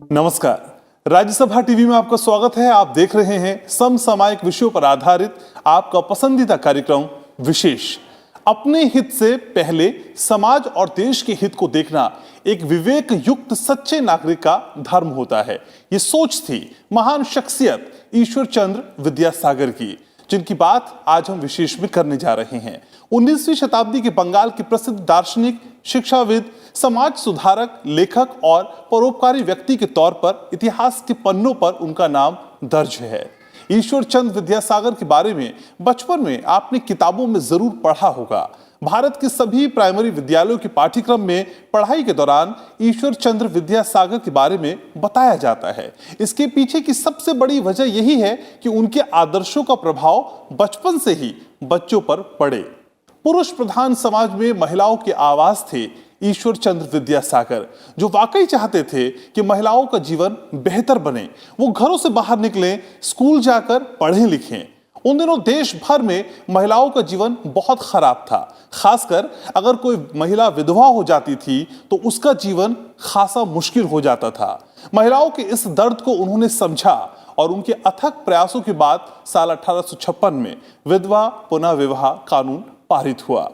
नमस्कार, राज्यसभा टीवी में आपका स्वागत है। आप देख रहे हैं समसामयिक विषयों पर आधारित आपका पसंदीदा कार्यक्रम विशेष। अपने हित से पहले समाज और देश के हित को देखना एक विवेक युक्त सच्चे नागरिक का धर्म होता है। ये सोच थी महान शख्सियत ईश्वर चंद्र विद्यासागर की, जिनकी बात आज हम विशेष में करने जा रहे हैं। 19वीं शताब्दी के बंगाल के प्रसिद्ध दार्शनिक, शिक्षाविद, समाज सुधारक, लेखक और परोपकारी व्यक्ति के तौर पर इतिहास के पन्नों पर उनका नाम दर्ज है। ईश्वर चंद्र विद्यासागर के बारे में बचपन में आपने किताबों में जरूर पढ़ा होगा। भारत के सभी प्राइमरी विद्यालयों के पाठ्यक्रम में पढ़ाई के दौरान ईश्वर चंद्र विद्यासागर के बारे में बताया जाता है। इसके पीछे की सबसे बड़ी वजह यही है कि उनके आदर्शों का प्रभाव बचपन से ही बच्चों पर पड़े। पुरुष प्रधान समाज में महिलाओं की आवाज थे ईश्वर चंद्र विद्यासागर, जो वाकई चाहते थे कि महिलाओं का जीवन बेहतर बने। वो घरों से बाहर निकले, स्कूल जाकर पढ़ें लिखें। उन दिनों देश भर में महिलाओं का जीवन बहुत खराब था। खासकर अगर कोई महिला विधवा हो जाती थी तो उसका जीवन खासा मुश्किल हो जाता था। महिलाओं के इस दर्द को उन्होंने समझा और उनके अथक प्रयासों के बाद साल 1856 में विधवा पुनः विवाह कानून पारित हुआ।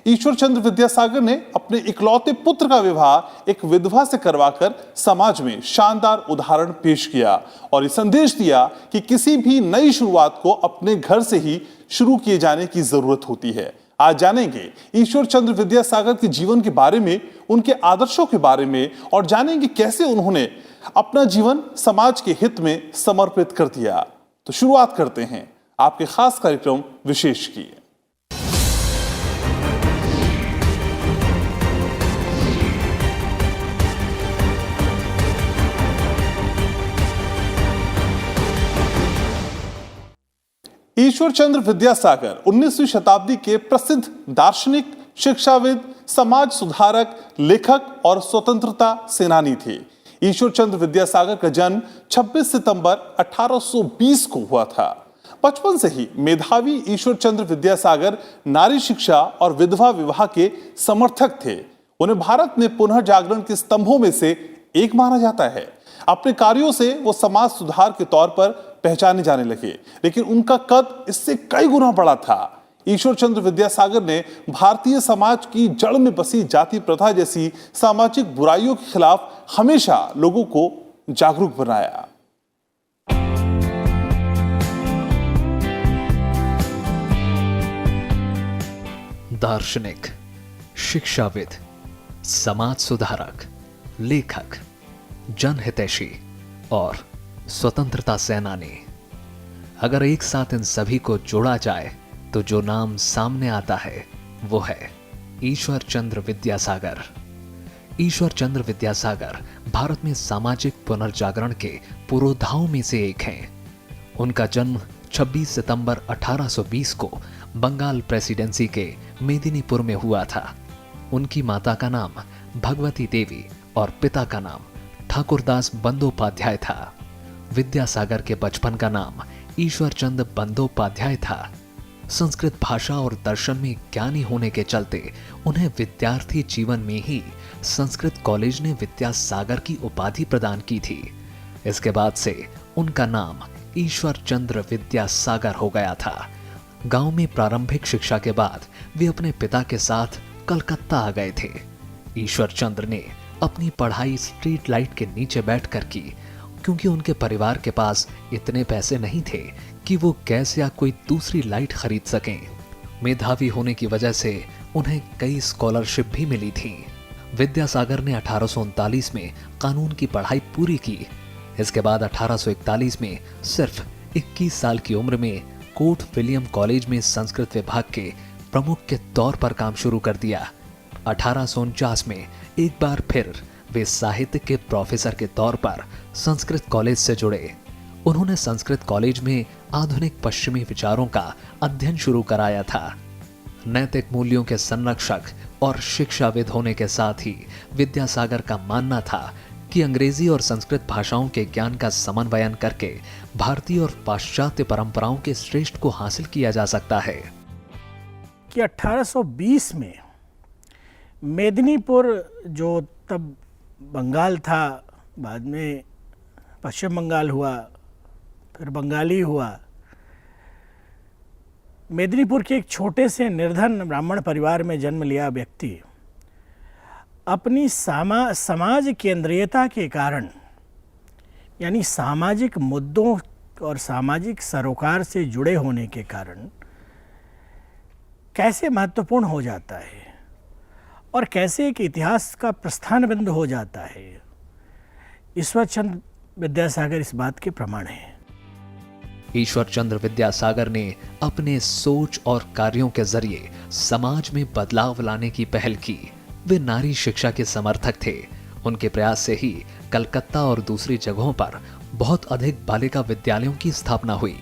ईश्वर चंद्र विद्यासागर ने अपने इकलौते पुत्र का विवाह एक विधवा से करवाकर समाज में शानदार उदाहरण पेश किया और ये संदेश दिया कि किसी भी नई शुरुआत को अपने घर से ही शुरू किए जाने की जरूरत होती है। आज जानेंगे ईश्वर चंद्र विद्यासागर के जीवन के बारे में, उनके आदर्शों के बारे में और जानेंगे कैसे उन्होंने अपना जीवन समाज के हित में समर्पित कर दिया। तो शुरुआत करते हैं आपके खास कार्यक्रम विशेष की। ईश्वर चंद्र विद्यासागर 19वीं शताब्दी के प्रसिद्ध दार्शनिक, शिक्षाविद, समाज सुधारक, लेखक और स्वतंत्रता सेनानी थे। ईश्वर चंद्र विद्यासागर का जन्म 26 सितंबर 1820 को हुआ था। बचपन से ही मेधावी ईश्वर चंद्र विद्यासागर नारी शिक्षा और विधवा विवाह के समर्थक थे। उन्हें भारत में पुनः जागरण के स्तंभों में से एक माना जाता है। अपने कार्यों से वो समाज सुधार के तौर पर पहचाने जाने लगे, लेकिन उनका कद इससे कई गुना बड़ा था। ईश्वर चंद्र विद्यासागर ने भारतीय समाज की जड़ में बसी जाति प्रथा जैसी सामाजिक बुराइयों के खिलाफ हमेशा लोगों को जागरूक बनाया। दार्शनिक, शिक्षाविद, समाज सुधारक, लेखक, जनहितैषी और स्वतंत्रता सेनानी। अगर एक साथ इन सभी को जोड़ा जाए तो जो नाम सामने आता है वो है ईश्वर चंद्र विद्यासागर। ईश्वर चंद्र विद्यासागर भारत में सामाजिक पुनर्जागरण के पुरोधाओं में से एक हैं। उनका जन्म 26 सितंबर 1820 को बंगाल प्रेसिडेंसी के मेदिनीपुर में हुआ था। उनकी माता का नाम भगवती देवी और पिता का नाम ठाकुरदास बंदोपाध्याय था। विद्यासागर के बचपन का नाम ईश्वर चंद्र बंदोपाध्याय था। संस्कृत भाषा और दर्शन में ज्ञानी होने के चलते उन्हें विद्यार्थी जीवन में ही संस्कृत कॉलेज ने विद्यासागर की उपाधि प्रदान की थी। इसके बाद से उनका नाम ईश्वर चंद्र विद्यासागर हो गया था। गांव में प्रारंभिक शिक्षा के बाद वे अपने पिता के साथ कलकत्ता आ गए थे। ईश्वर चंद्र ने अपनी पढ़ाई स्ट्रीट लाइट के नीचे बैठकर की, क्योंकि उनके परिवार के पास इतने पैसे नहीं थे कि वो गैस या कोई दूसरी लाइट खरीद सकें। मेधावी होने की वजह से उन्हें कई स्कॉलरशिप भी मिली थी। विद्यासागर ने 1839 में कानून की पढ़ाई पूरी की। इसके बाद 1841 में सिर्फ 21 साल की उम्र में कोर्ट विलियम कॉलेज में संस्कृत विभाग के प्रमुख के तौर पर काम शुरू कर दिया। 1849 में एक बार फिर वे साहित्य के प्रोफेसर के तौर पर संस्कृत कॉलेज से जुड़े। उन्होंने संस्कृत कॉलेज में आधुनिक पश्चिमी विचारों का अध्ययन शुरू कराया था। नैतिक मूल्यों के संरक्षक और शिक्षाविद होने के साथ ही विद्यासागर का मानना था कि अंग्रेजी और संस्कृत भाषाओं के ज्ञान का समन्वयन करके भारतीय और पाश्चात्य परंपराओं के श्रेष्ठ को हासिल किया जा सकता है। कि 1820 में मेदिनीपुर, जो तब बंगाल था, बाद में पश्चिम बंगाल हुआ, फिर बंगाली हुआ। मेदिनीपुर के एक छोटे से निर्धन ब्राह्मण परिवार में जन्म लिया व्यक्ति अपनी समाज केंद्रीयता के कारण, यानी सामाजिक मुद्दों और सामाजिक सरोकार से जुड़े होने के कारण कैसे महत्वपूर्ण हो जाता है और कैसे एक इतिहास का प्रस्थान बिंदु हो जाता है, ईश्वर चंद्र विद्यासागर इस बात के प्रमाण हैं। ईश्वर चंद्र विद्यासागर ने अपने सोच और कार्यों के जरिए समाज में बदलाव लाने की पहल की। वे नारी शिक्षा के समर्थक थे। उनके प्रयास से ही कलकत्ता और दूसरी जगहों पर बहुत अधिक बालिका विद्यालयों की स्थापना हुई।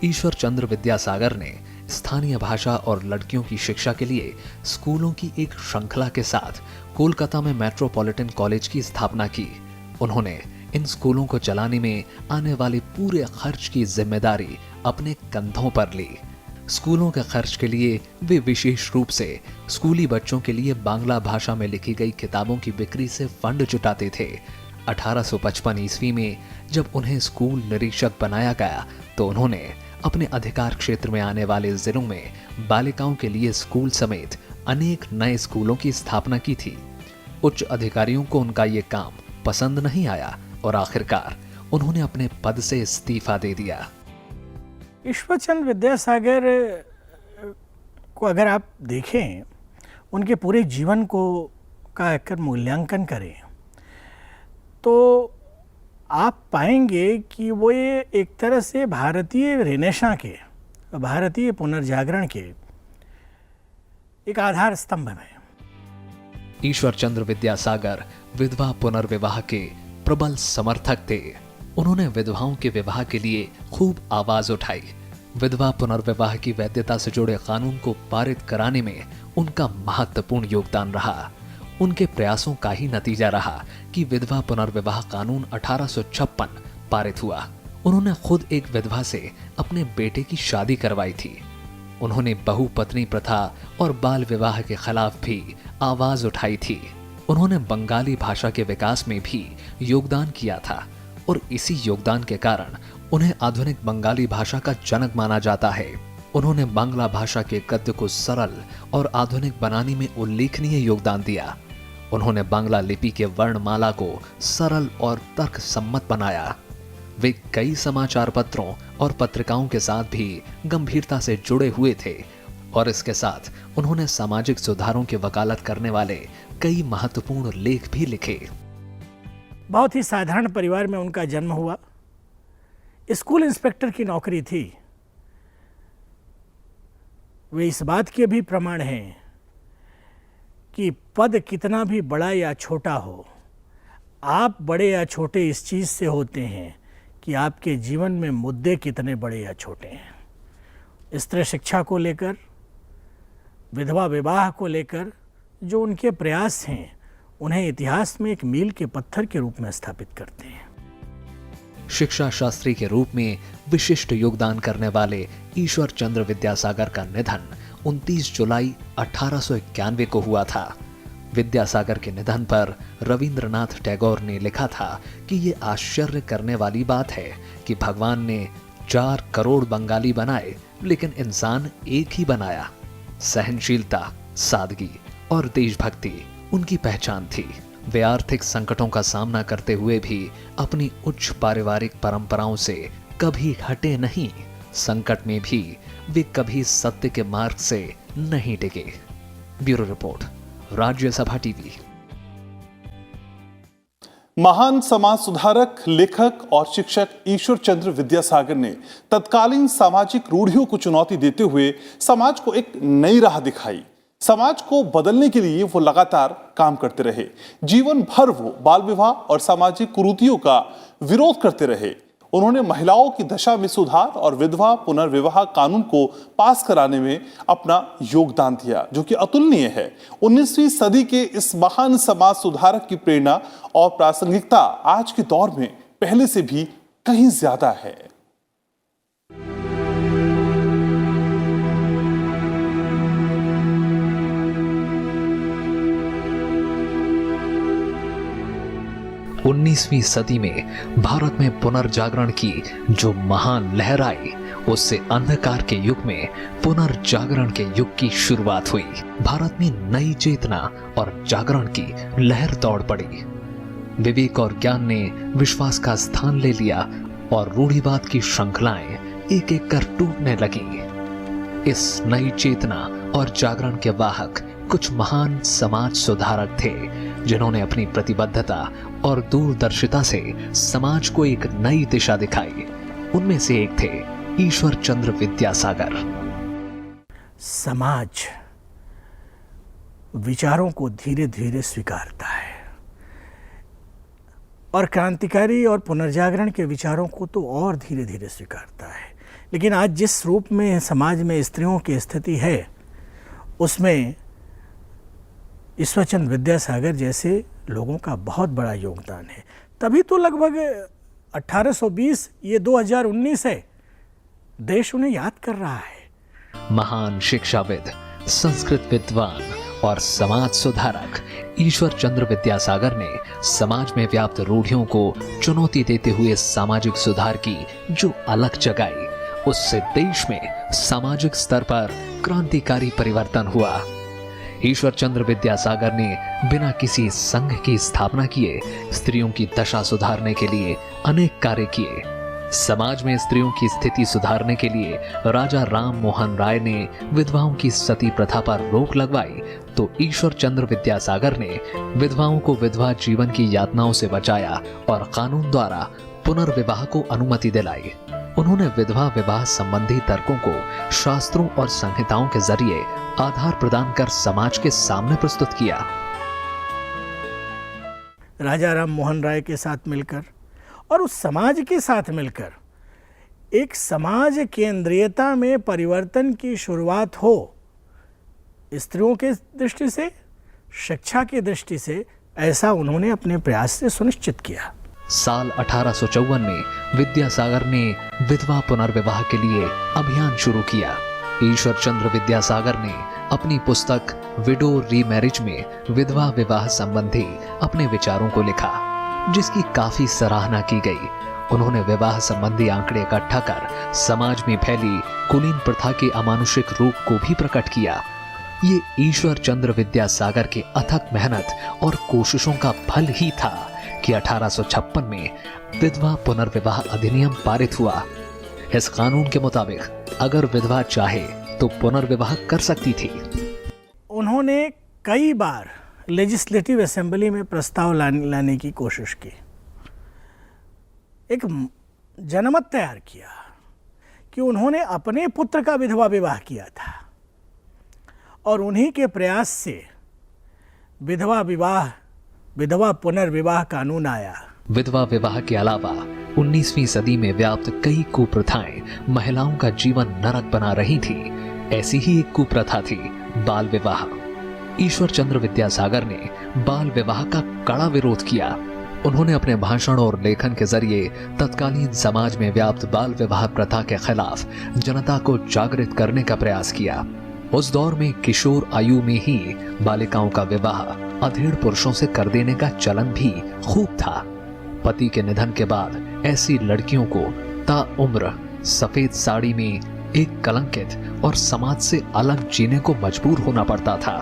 ईश्वर चंद्र विद्यासागर ने स्थानीय भाषा और लड़कियों की शिक्षा के लिए स्कूलों की एक श्रृंखला के साथ कोलकाता में मेट्रोपॉलिटन कॉलेज की स्थापना की। उन्होंने इन स्कूलों को चलाने में आने वाले पूरे खर्च की जिम्मेदारी अपने कंधों पर ली। स्कूलों के खर्च के लिए वे विशेष रूप से स्कूली बच्चों के लिए बांग्ला भाषा में लिखी गई किताबों की बिक्री से फंड जुटाते थे। 1855 ईस्वी में जब उन्हें स्कूल निरीक्षक बनाया गया तो उन्होंने अपने अधिकार क्षेत्र में आने वाले जिलों में बालिकाओं के लिए स्कूल समेत अनेक नए स्कूलों की स्थापना की थी। उच्च अधिकारियों को उनका ये काम पसंद नहीं आया और आखिरकार उन्होंने अपने पद से इस्तीफा दे दिया। ईश्वर चंद्र विद्यासागर को अगर आप देखें, उनके पूरे जीवन को का अगर मूल्यांकन करें तो आप पाएंगे कि वो ये एक तरह से भारतीय रेनेसां के, भारतीय पुनर्जागरण के एक आधार स्तंभ में। ईश्वर चंद्र विद्यासागर विधवा पुनर्विवाह के प्रबल समर्थक थे। उन्होंने विधवाओं के विवाह के लिए खूब आवाज उठाई। विधवा पुनर्विवाह की वैधता से जुड़े कानून को पारित कराने में उनका महत्वपूर्ण योगदान रहा। उनके प्रयासों का ही नतीजा रहा कि विधवा पुनर्विवाह कानून 1856 पारित हुआ। उन्होंने खुद एक विधवा से अपने बेटे की शादी करवाई थी। उन्होंने बहुपत्नी प्रथा और बाल विवाह के खिलाफ भी आवाज उठाई थी। उन्होंने बंगाली भाषा के विकास में भी योगदान किया था और इसी योगदान के कारण उन्हें आधुनिक बंगाली भाषा का जनक माना जाता है। उन्होंने बांग्ला भाषा के गद्य को सरल और आधुनिक बनाने में उल्लेखनीय योगदान दिया। उन्होंने बांग्ला लिपि के वर्णमाला को सरल और तर्क सम्मत बनाया। वे कई समाचार पत्रों और पत्रिकाओं के साथ भी गंभीरता से जुड़े हुए थे और इसके साथ उन्होंने सामाजिक सुधारों की वकालत करने वाले कई महत्वपूर्ण लेख भी लिखे। बहुत ही साधारण परिवार में उनका जन्म हुआ। स्कूल इंस्पेक्टर की नौकरी थी। वे इस बात के भी प्रमाण हैं कि पद कितना भी बड़ा या छोटा हो, आप बड़े या छोटे इस चीज़ से होते हैं कि आपके जीवन में मुद्दे कितने बड़े या छोटे हैं। स्त्री शिक्षा को लेकर, विधवा विवाह को लेकर जो उनके प्रयास हैं, उन्हें इतिहास में एक मील के पत्थर के रूप में स्थापित करते हैं। शिक्षा शास्त्री के रूप में विशिष्ट योगदान करने वाले ईश्वर चंद्र विद्यासागर का निधन 29 जुलाई 1891 को हुआ था। विद्यासागर के निधन पर रविंद्रनाथ टैगोर ने लिखा था कि ये आश्चर्य करने वाली बात है कि भगवान ने 4 करोड़ बंगाली बनाए लेकिन इंसान एक ही बनाया। सहनशीलता, सादगी और देशभक्ति उनकी पहचान थी। वे आर्थिक संकटों का सामना करते हुए भी अपनी उच्च पारिवारिक परंपराओं से कभी हटे नहीं। संकट में भी वे कभी सत्य के मार्ग से नहीं टिके। Bureau report, Rajya Sabha TV. महान समाज सुधारक, लेखक और शिक्षक ईश्वर चंद्र विद्यासागर ने तत्कालीन सामाजिक रूढ़ियों को चुनौती देते हुए समाज को एक नई राह दिखाई। समाज को बदलने के लिए वो लगातार काम करते रहे। जीवन भर वो बाल विवाह और सामाजिक कुरीतियों का विरोध करते रहे। उन्होंने महिलाओं की दशा में सुधार और विधवा पुनर्विवाह कानून को पास कराने में अपना योगदान दिया, जो कि अतुलनीय है। 19वीं सदी के इस महान समाज सुधारक की प्रेरणा और प्रासंगिकता आज के दौर में पहले से भी कहीं ज्यादा है। 19वीं सदी में भारत में पुनर्जागरण की जो महान लहर आई, उससे अंधकार के युग में पुनर्जागरण के युग की शुरुआत हुई। भारत में नई चेतना और जागरण की लहर दौड़ पड़ी। विवेक और ज्ञान ने विश्वास का स्थान ले लिया और रूढ़िवाद की श्रृंखलाएं एक एक कर टूटने लगी। इस नई चेतना और जागरण के वाहक कुछ महान समाज सुधारक थे, जिन्होंने अपनी प्रतिबद्धता और दूरदर्शिता से समाज को एक नई दिशा दिखाई। उनमें से एक थे ईश्वर चंद्र विद्यासागर। समाज विचारों को धीरे धीरे स्वीकारता है और क्रांतिकारी और पुनर्जागरण के विचारों को तो और धीरे धीरे स्वीकारता है। लेकिन आज जिस रूप में समाज में स्त्रियों की स्थिति है, उसमें ईश्वरचंद्र विद्यासागर जैसे लोगों का बहुत बड़ा योगदान है। तभी तो लगभग 1820, ये 2019 है, देश उन्हें याद कर रहा है। महान शिक्षाविद, संस्कृत विद्वान और समाज सुधारक ईश्वर चंद्र विद्यासागर ने समाज में व्याप्त रूढ़ियों को चुनौती देते हुए सामाजिक सुधार की जो अलख जगाई, उससे देश में सामाजिक स्तर पर क्रांतिकारी परिवर्तन हुआ। ईश्वर चंद्र विद्यासागर ने बिना किसी संघ की स्थापना किए स्त्रियों की दशा सुधारने के लिए अनेक कार्य किए। समाज में स्त्रियों की स्थिति सुधारने के लिए राजा राम मोहन राय ने विधवाओं की सती प्रथा पर रोक लगवाई, तो ईश्वर चंद्र विद्यासागर ने विधवाओं को विधवा जीवन की यातनाओं से बचाया और कानून द्वारा पुनर्विवाह को अनुमति दिलाई। उन्होंने विधवा विवाह संबंधी तर्कों को शास्त्रों और संहिताओं के जरिए आधार प्रदान कर समाज के सामने प्रस्तुत किया। राजा राम मोहन राय के साथ मिलकर और उस समाज के साथ मिलकर एक समाज केंद्रीयता में परिवर्तन की शुरुआत हो, स्त्रियों के दृष्टि से, शिक्षा की दृष्टि से, ऐसा उन्होंने अपने प्रयास से सुनिश्चित किया। साल 1854 में विद्यासागर ने विधवा पुनर्विवाह के लिए अभियान शुरू किया। ईश्वर चंद्र विद्यासागर ने अपनी पुस्तक विडो रीमैरिज में विधवा विवाह संबंधी अपने विचारों को लिखा, जिसकी काफी सराहना की गई। उन्होंने विवाह संबंधी आंकड़े इकट्ठा कर समाज में फैली कुलीन प्रथा के अमानुषिक रूप को भी प्रकट किया। ये ईश्वर चंद्र विद्यासागर के अथक मेहनत और कोशिशों का फल ही था कि 1856 में विधवा पुनर्विवाह अधिनियम पारित हुआ। इस कानून के मुताबिक अगर विधवा चाहे तो पुनर्विवाह कर सकती थी। उन्होंने कई बार लेजिस्लेटिव असेंबली में प्रस्ताव लाने की कोशिश की, एक जनमत तैयार किया कि उन्होंने अपने पुत्र का विधवा विवाह किया था और उन्हीं के प्रयास से विधवा पुनर्विवाह कानून आया। विधवा विवाह के अलावा 19वीं सदी में व्याप्त कई कुप्रथाएं महिलाओं का जीवन नरक बना रही थी। ऐसी ही एक कुप्रथा थी बाल विवाह। ईश्वर चंद्र विद्यासागर ने बाल विवाह का कड़ा विरोध किया। उन्होंने अपने भाषण और लेखन के जरिए तत्कालीन समाज में व्याप्त बाल विवाह प्रथा के खिलाफ जनता को जागृत करने का प्रयास किया। उस दौर में किशोर आयु में ही बालिकाओं का विवाह अधेड़ पुरुषों से कर देने का चलन भी खूब था। पति के निधन के बाद ऐसी लड़कियों को ताउम्र सफेद साड़ी में एक कलंकित और समाज से अलग जीने को मजबूर होना पड़ता था।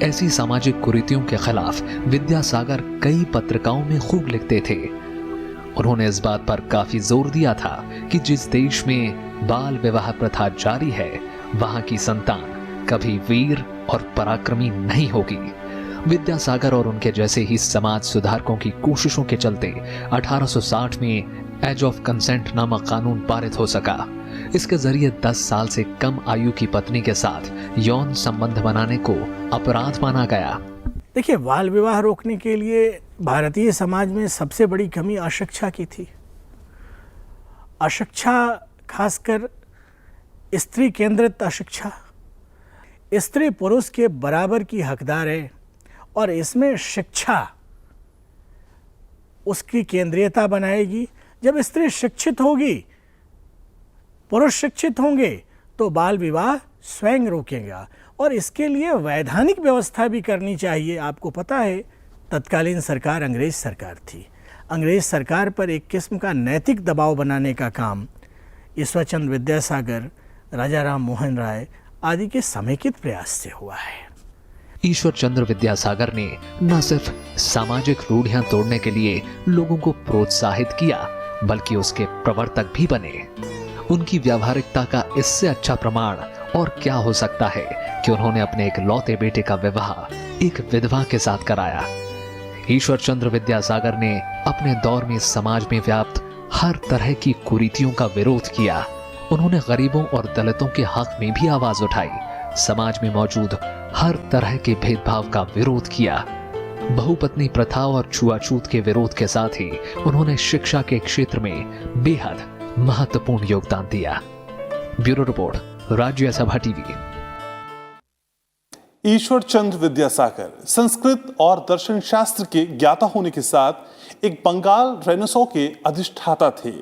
ऐसी सामाजिक कुरीतियों के खिलाफ विद्यासागर कई पत्रिकाओं में खूब लिखते थे। उन्होंने इस बात पर काफी जोर दिया था कि जिस देश में बाल विवाह प्रथा जारी है, वहां की संतान कभी वीर और पराक्रमी नहीं होगी। विद्यासागर और उनके जैसे ही समाज सुधारकों की कोशिशों के चलते 1860 में एज ऑफ कंसेंट नामक कानून पारित हो सका। इसके जरिए 10 साल से कम आयु की पत्नी के साथ यौन संबंध बनाने को अपराध माना गया। देखिए, बाल विवाह रोकने के लिए भारतीय समाज में सबसे बड़ी कमी अशिक्षा की थी। अशिक्षा, खासकर स्त्री केंद्रित अशिक्षा। स्त्री पुरुष के बराबर की हकदार है और इसमें शिक्षा उसकी केंद्रीयता बनाएगी। जब स्त्री शिक्षित होगी, पुरुष शिक्षित होंगे, तो बाल विवाह स्वयं रोकेगा। और इसके लिए वैधानिक व्यवस्था भी करनी चाहिए। आपको पता है, तत्कालीन सरकार अंग्रेज सरकार थी। अंग्रेज सरकार पर एक किस्म का नैतिक दबाव बनाने का काम ईश्वरचंद्र विद्यासागर, राजा राम मोहन राय आदि के समेकित प्रयास से हुआ है। ईश्वर चंद्र विद्यासागर ने न सिर्फ सामाजिक रूढ़ियां तोड़ने के लिए लोगों को प्रोत्साहित किया, बल्कि उसके प्रवर्तक भी बने। उनकी व्यावहारिकता का इससे अच्छा प्रमाण और क्या हो सकता है कि उन्होंने अपने एक लौते बेटे का विवाह एक विधवा के साथ कराया। ईश्वर चंद्र विद्यासागर ने अपने दौर में समाज में व्याप्त हर तरह की कुरीतियों का विरोध किया। उन्होंने गरीबों और दलितों के हक में भी आवाज उठाई, समाज में मौजूद हर तरह के भेदभाव का विरोध किया। बहुपत्नी प्रथा और छुआछूत के विरोध के साथ ही उन्होंने शिक्षा के क्षेत्र में बेहद महत्वपूर्ण योगदान दिया। Bureau report, Rajya Sabha TV. Ishwar Chandra Vidyasagar Sanskrit और दर्शन शास्त्र के ज्ञाता होने के साथ एक बंगाल रेनेसां के अधिष्ठाता थे।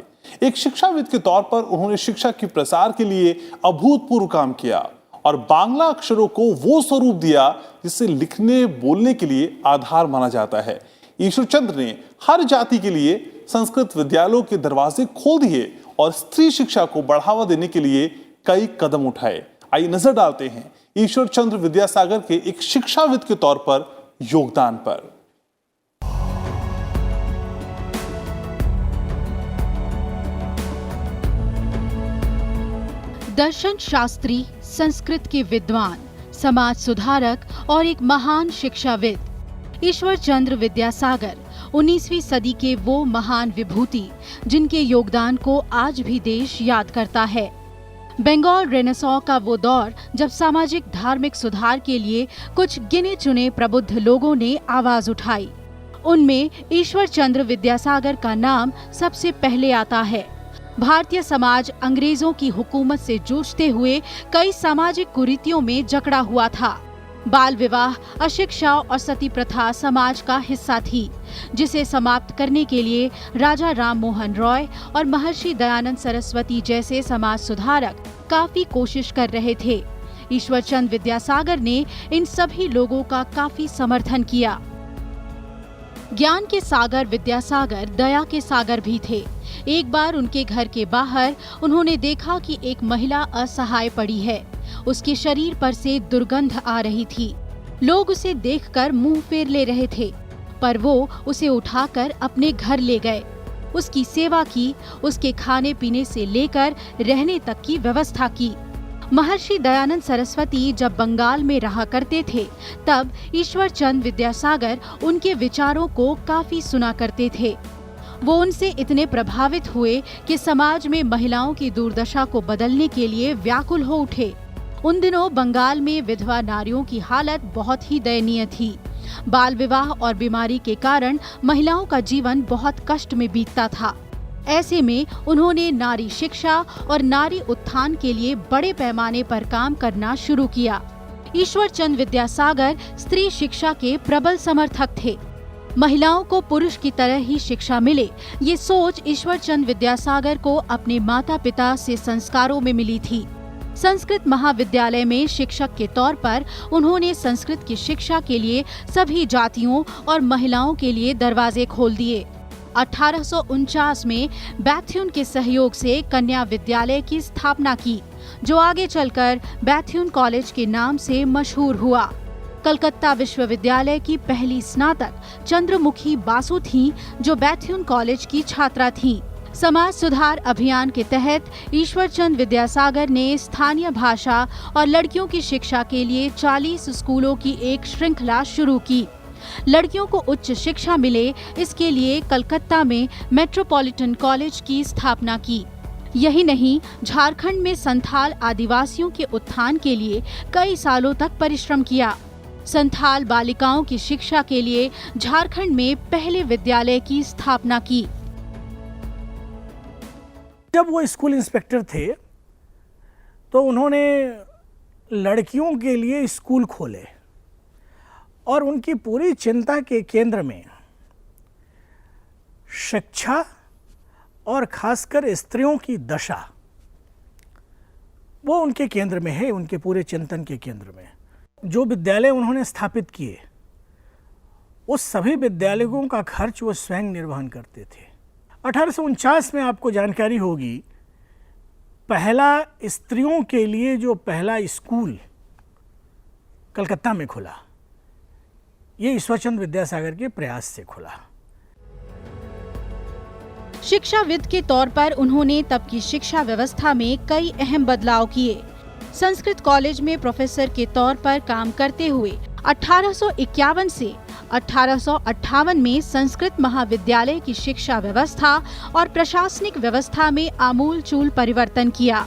एक शिक्षाविद के तौर पर उन्होंने शिक्षा के प्रसार के लिए अभूतपूर्व काम किया और बांग्ला अक्षरों को वो स्वरूप दिया जिसे लिखने बोलने के लिए आधार माना जाता है। ईश्वर चंद्र ने हर जाति के लिए संस्कृत विद्यालयों के दरवाजे खोल दिए और स्त्री शिक्षा को बढ़ावा देने के लिए कई कदम उठाए। आइए नजर डालते हैं ईश्वर चंद्र विद्यासागर के एक शिक्षाविद के तौर पर योगदान पर। दर्शन शास्त्री, संस्कृत के विद्वान, समाज सुधारक और एक महान शिक्षाविद ईश्वर चंद्र विद्यासागर 19वीं सदी के वो महान विभूति जिनके योगदान को आज भी देश याद करता है। बंगाल रेनेसां का वो दौर जब सामाजिक धार्मिक सुधार के लिए कुछ गिने चुने प्रबुद्ध लोगों ने आवाज उठाई, उनमें ईश्वर चंद्र विद्यासागर का नाम सबसे पहले आता है। भारतीय समाज अंग्रेजों की हुकूमत से जूझते हुए कई सामाजिक कुरीतियों में जकड़ा हुआ था। बाल विवाह, अशिक्षा और सती प्रथा समाज का हिस्सा थी, जिसे समाप्त करने के लिए राजा राम मोहन रॉय और महर्षि दयानंद सरस्वती जैसे समाज सुधारक काफी कोशिश कर रहे थे। ईश्वर चंद्र विद्यासागर ने इन सभी लोगों का काफी समर्थन किया। ज्ञान के सागर विद्यासागर दया के सागर भी थे। एक बार उनके घर के बाहर उन्होंने देखा कि एक महिला असहाय पड़ी है। उसके शरीर पर से दुर्गंध आ रही थी। लोग उसे देखकर मुंह फेर ले रहे थे, पर वो उसे उठाकर अपने घर ले गए। उसकी सेवा की, उसके खाने पीने से लेकर रहने तक की व्यवस्था की। महर्षि दयानंद सरस्वती जब बंगाल में रहा करते थे, तब ईश्वर चंद्र विद्यासागर उनके विचारों को काफी सुना करते थे। वो उनसे इतने प्रभावित हुए कि समाज में महिलाओं की दुर्दशा को बदलने के लिए व्याकुल हो उठे। उन दिनों बंगाल में विधवा नारियों की हालत बहुत ही दयनीय थी। बाल विवाह और बीमारी के कारण महिलाओं का जीवन बहुत कष्ट में बीतता था। ऐसे में उन्होंने नारी शिक्षा और नारी उत्थान के लिए बड़े पैमाने पर काम करना शुरू किया। ईश्वर चंद्र विद्यासागर स्त्री शिक्षा के प्रबल समर्थक थे। महिलाओं को पुरुष की तरह ही शिक्षा मिले, ये सोच ईश्वर चंद्र विद्यासागर को अपने माता पिता से संस्कारों में मिली थी। संस्कृत महाविद्यालय में शिक्षक के तौर पर उन्होंने संस्कृत की शिक्षा के लिए सभी जातियों और महिलाओं के लिए दरवाजे खोल दिए। 1849 में बैथ्यून के सहयोग से कन्या विद्यालय की स्थापना की, जो आगे चलकर बैथ्यून कॉलेज के नाम से मशहूर हुआ। कलकत्ता विश्वविद्यालय की पहली स्नातक चंद्रमुखी बासु थीं, जो बैथ्यून कॉलेज की छात्रा थीं। समाज सुधार अभियान के तहत ईश्वर चंद्र विद्यासागर ने स्थानीय भाषा और लड़कियों की शिक्षा के लिए 40 स्कूलों की एक श्रृंखला शुरू की। लड़कियों को उच्च शिक्षा मिले, इसके लिए कलकत्ता में मेट्रोपॉलिटन कॉलेज की स्थापना की। यही नहीं, झारखंड में संथाल आदिवासियों के उत्थान के लिए कई सालों तक परिश्रम किया। संथाल बालिकाओं की शिक्षा के लिए झारखंड में पहले विद्यालय की स्थापना की। जब वो स्कूल इंस्पेक्टर थे तो उन्होंने लड़कियों के लिए स्कूल खोले और उनकी पूरी चिंता के केंद्र में शिक्षा और खासकर स्त्रियों की दशा, वो उनके केंद्र में है, उनके पूरे चिंतन के केंद्र में। जो विद्यालय उन्होंने स्थापित किए उस सभी विद्यालयों का खर्च वो स्वयं निर्वहन करते थे। 1849 में आपको जानकारी होगी, पहला स्त्रियों के लिए जो पहला स्कूल कलकत्ता में खुला, ये ईश्वरचंद्र विद्यासागर के प्रयास से खुला। शिक्षाविद के तौर पर उन्होंने तब की शिक्षा व्यवस्था में कई अहम बदलाव किए। संस्कृत कॉलेज में प्रोफेसर के तौर पर काम करते हुए 1851 से 1858 में संस्कृत महाविद्यालय की शिक्षा व्यवस्था और प्रशासनिक व्यवस्था में आमूलचूल परिवर्तन किया।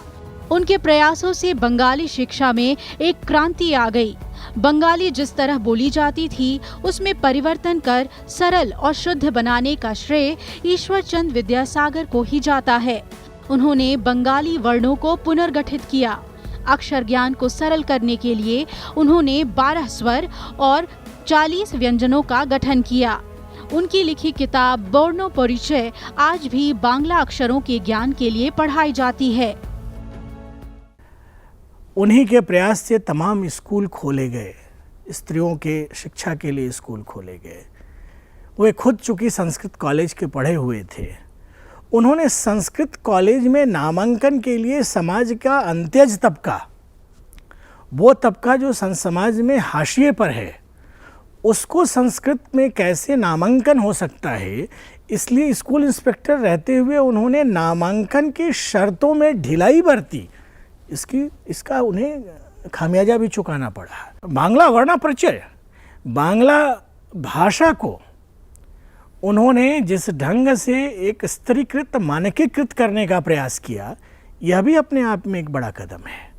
उनके प्रयासों से बंगाली शिक्षा में एक क्रांति आ गई। बंगाली जिस तरह बोली जाती थी उसमें परिवर्तन कर सरल और शुद्ध बनाने का श्रेय ईश्वरचंद्र विद्यासागर को ही जाता है। उन्होंने बंगाली वर्णों को पुनर्गठित किया। अक्षर ज्ञान को सरल करने के लिए उन्होंने 12 स्वर और 40 व्यंजनों का गठन किया। उनकी लिखी किताब बोर्नो परिचय आज भी बांग्ला अक्षरों के ज्ञान के लिए पढ़ाई जाती है। उन्हीं के प्रयास से तमाम स्कूल खोले गए, स्त्रियों के शिक्षा के लिए स्कूल खोले गए। वे खुद चूंकि संस्कृत कॉलेज के पढ़े हुए थे, उन्होंने संस्कृत कॉलेज में नामांकन के लिए समाज का अंत्यज तबका, वो तबका जो समाज में हाशिए पर है, उसको संस्कृत में कैसे नामांकन हो सकता है, इसलिए स्कूल इंस्पेक्टर रहते हुए उन्होंने नामांकन की शर्तों में ढिलाई बरती। इसका उन्हें खामियाजा भी चुकाना पड़ा। बांग्ला वर्ण परिचय, बांग्ला भाषा को उन्होंने जिस ढंग से एक स्त्रीकृत मानकीकृत करने का प्रयास किया, यह भी अपने आप में एक बड़ा कदम है।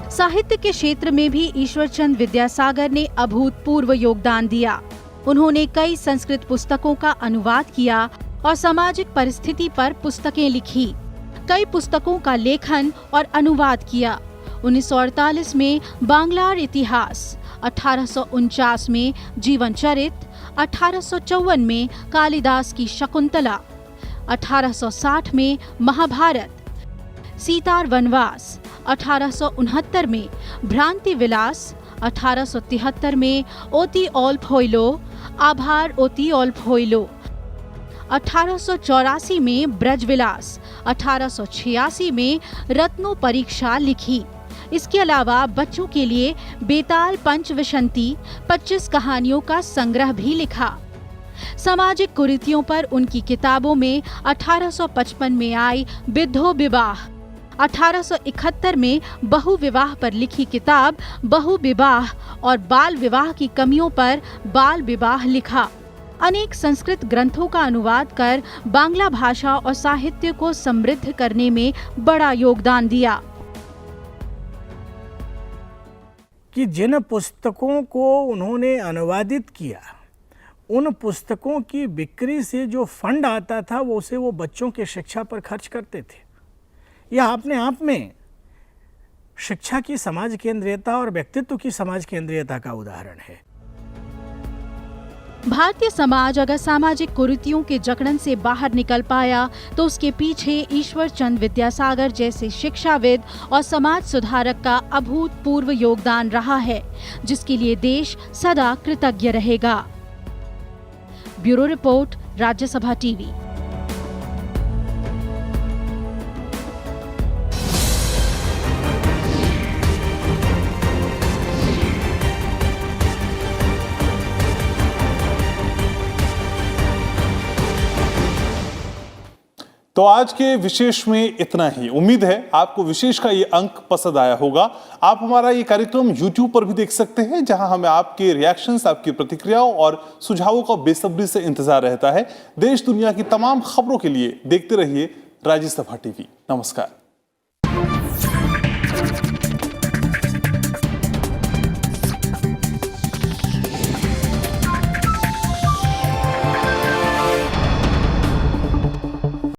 साहित्य के क्षेत्र में भी ईश्वरचंद्र विद्यासागर ने अभूतपूर्व योगदान दिया। उन्होंने कई संस्कृत पुस्तकों का अनुवाद किया और सामाजिक परिस्थिति पर पुस्तकें लिखी। कई पुस्तकों का लेखन और अनुवाद किया। 1948 में बांग्ला इतिहास, 1849 में जीवन चरित, 1854 में कालिदास की शकुंतला, 1860 में महाभारत, सीतार वनवास, 1869 में भ्रांति विलास, 1873 में ओती ओल्फ होइलो, आभार ओती ओल्फ होइलो, 1884 में ब्रजविलास, 1886 में रत्नो परीक्षा लिखी। इसके अलावा बच्चों के लिए बेताल पंचविशंति 25 कहानियों का संग्रह भी लिखा। सामाजिक कुरीतियों पर उनकी किताबों में 1855 में आई विद्धो विवाह, 1871 में बहु विवाह पर लिखी किताब बहु विवाह और बाल विवाह की कमियों पर बाल विवाह लिखा। अनेक संस्कृत ग्रंथों का अनुवाद कर बांग्ला भाषा और साहित्य को समृद्ध करने में बड़ा योगदान दिया। कि जिन पुस्तकों को उन्होंने अनुवादित किया, उन पुस्तकों की बिक्री से जो फंड आता था वो बच्चों के शिक्षा पर खर्च करते थे। यह अपने आप में शिक्षा की समाज केंद्रीयता और व्यक्तित्व की समाज केंद्रीयता का उदाहरण है। भारतीय समाज अगर सामाजिक कुरीतियों के जकड़न से बाहर निकल पाया तो उसके पीछे ईश्वरचंद्र विद्यासागर जैसे शिक्षाविद और समाज सुधारक का अभूतपूर्व योगदान रहा है, जिसके लिए देश सदा कृतज्ञ रहेगा। Bureau report, Rajya Sabha TV. तो आज के विशेष में इतना ही। उम्मीद है आपको विशेष का ये अंक पसंद आया होगा। आप हमारा ये कार्यक्रम YouTube पर भी देख सकते हैं, जहां हमें आपके रिएक्शंस, आपकी प्रतिक्रियाओं और सुझावों का बेसब्री से इंतजार रहता है। देश दुनिया की तमाम खबरों के लिए देखते रहिए राज्यसभा टीवी। नमस्कार।